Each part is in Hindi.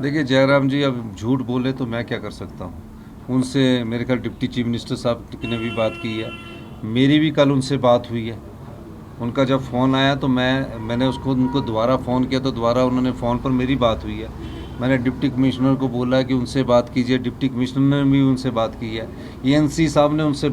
देखिए जयराम जी अब झूठ बोले तो मैं क्या कर सकता हूँ। उनसे मेरे ख्याल डिप्टी चीफ मिनिस्टर साहब ने भी बात की है, मेरी भी कल उनसे बात हुई है। उनका जब फ़ोन आया तो मैंने उनको दोबारा फ़ोन किया तो दोबारा उन्होंने फ़ोन पर मेरी बात हुई है। मैंने डिप्टी कमिश्नर को बोला कि उनसे बात कीजिए, डिप्टी कमिश्नर ने भी उनसे बात की है, एएनसी साहब ने उनसे।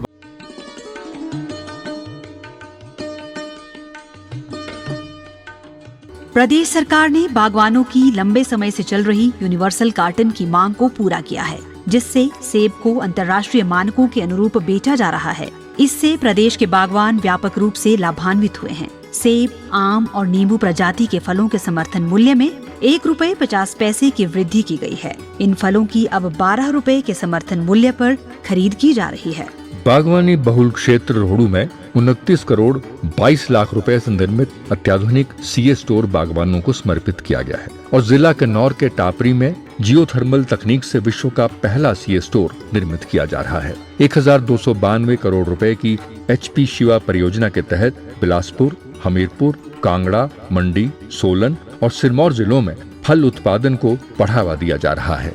प्रदेश सरकार ने बागवानों की लंबे समय से चल रही यूनिवर्सल कार्टन की मांग को पूरा किया है, जिससे सेब को अंतर्राष्ट्रीय मानकों के अनुरूप बेचा जा रहा है। इससे प्रदेश के बागवान व्यापक रूप से लाभान्वित हुए हैं। सेब, आम और नींबू प्रजाति के फलों के समर्थन मूल्य में ₹1.50 की वृद्धि की गई है। इन फलों की अब ₹12 के समर्थन मूल्य पर खरीद की जा रही है। बागवानी बहुल क्षेत्र रोहड़ू में 29 करोड़ 22 लाख रुपए से निर्मित अत्याधुनिक सीए स्टोर बागवानों को समर्पित किया गया है और जिला किन्नौर के टापरी में जियोथर्मल तकनीक से विश्व का पहला सीए स्टोर निर्मित किया जा रहा है। 1292 करोड़ रुपए की HP शिवा परियोजना के तहत बिलासपुर, हमीरपुर, कांगड़ा, मंडी, सोलन और सिरमौर जिलों में फल उत्पादन को बढ़ावा दिया जा रहा है।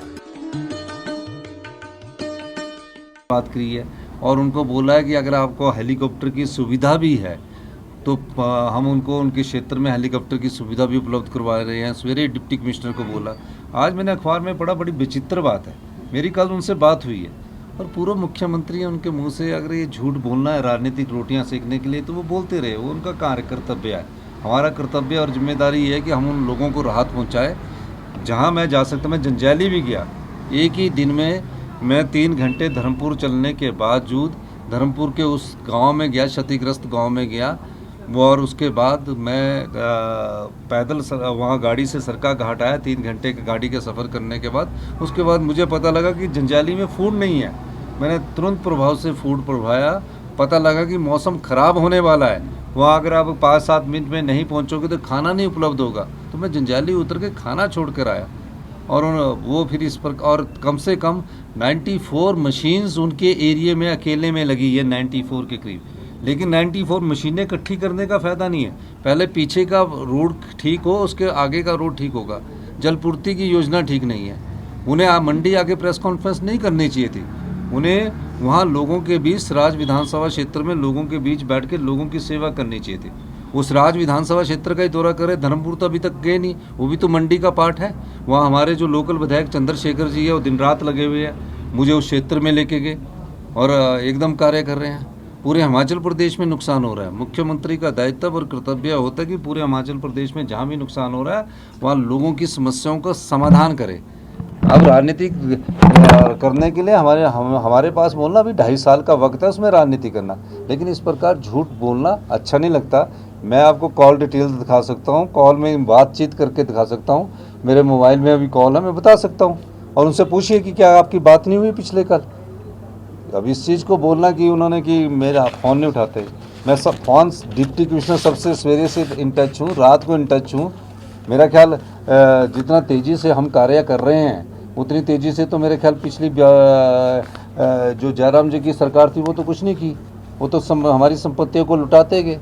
बात करी है और उनको बोला है कि अगर आपको हेलीकॉप्टर की सुविधा भी है तो हम उनको उनके क्षेत्र में हेलीकॉप्टर की सुविधा भी उपलब्ध करवा रहे हैं। सवेरे डिप्टी कमिश्नर को बोला, आज मैंने अखबार में पढ़ा, बड़ी विचित्र बात है। मेरी कल उनसे बात हुई है और पूर्व मुख्यमंत्री हैं, उनके मुंह से अगर ये झूठ बोलना है राजनीतिक रोटियां सेकने के लिए तो वो बोलते रहे, वो उनका कार्य कर्तव्य है। हमारा कर्तव्य और जिम्मेदारी है कि हम उन लोगों को राहत पहुँचाए। जहाँ मैं जा सकता, मैं जंजैली भी गया, एक ही दिन में मैं 3 घंटे धर्मपुर चलने के बावजूद धर्मपुर के उस गांव में गया, क्षतिग्रस्त गांव में गया, और उसके बाद मैं पैदल वहाँ गाड़ी से सरका घाट आया। 3 घंटे की गाड़ी के सफ़र करने के बाद उसके बाद मुझे पता लगा कि जंजैली में फूड नहीं है। मैंने तुरंत प्रभाव से फूड प्रभाया, पता लगा कि मौसम ख़राब होने वाला है, वहाँ अगर आप 5-7 मिनट में नहीं पहुँचोगे तो खाना नहीं उपलब्ध होगा। तो मैं जंजैली उतर के खाना छोड़ कर आया और वो फिर इस पर, और कम से कम 94 मशीन्स उनके एरिया में अकेले में लगी है, 94 के करीब। लेकिन 94 मशीनें इकट्ठी करने का फ़ायदा नहीं है, पहले पीछे का रोड ठीक हो, उसके आगे का रोड ठीक होगा। जलपूर्ति की योजना ठीक नहीं है। उन्हें मंडी आके प्रेस कॉन्फ्रेंस नहीं करनी चाहिए थी, उन्हें वहाँ लोगों के बीच, सराज विधानसभा क्षेत्र में लोगों के बीच बैठ के लोगों की सेवा करनी चाहिए थी। उस राज विधानसभा क्षेत्र का ही दौरा करे, धर्मपुर तो अभी तक गए नहीं, वो भी तो मंडी का पार्ट है। वहाँ हमारे जो लोकल विधायक चंद्रशेखर जी है, वो दिन रात लगे हुए हैं, मुझे उस क्षेत्र में लेके गए और एकदम कार्य कर रहे हैं। पूरे हिमाचल प्रदेश में नुकसान हो रहा है। मुख्यमंत्री का दायित्व और कर्तव्य होता है कि पूरे हिमाचल प्रदेश में जहाँ भी नुकसान हो रहा है वहाँ लोगों की समस्याओं का समाधान करे। अब राजनीति करने के लिए हमारे पास बोलना अभी 2.5 साल का वक्त है, उसमें राजनीति करना, लेकिन इस प्रकार झूठ बोलना अच्छा नहीं लगता। मैं आपको कॉल डिटेल्स दिखा सकता हूँ, कॉल में बातचीत करके दिखा सकता हूँ, मेरे मोबाइल में अभी कॉल है, मैं बता सकता हूँ। और उनसे पूछिए कि क्या आपकी बात नहीं हुई पिछले कल। अब इस चीज़ को बोलना कि उन्होंने कि मेरा फ़ोन नहीं उठाते, मैं सब फ़ोन डिप्टी कमिश्नर सबसे सवेरे से इन टच हूँ, रात को इन टच हूँ। मेरा ख्याल जितना तेज़ी से हम कार्य कर रहे हैं उतनी तेज़ी से तो मेरे ख्याल पिछली जो जयराम जी की सरकार थी वो तो कुछ नहीं की, वो तो हमारी संपत्तियों को लुटाते गए।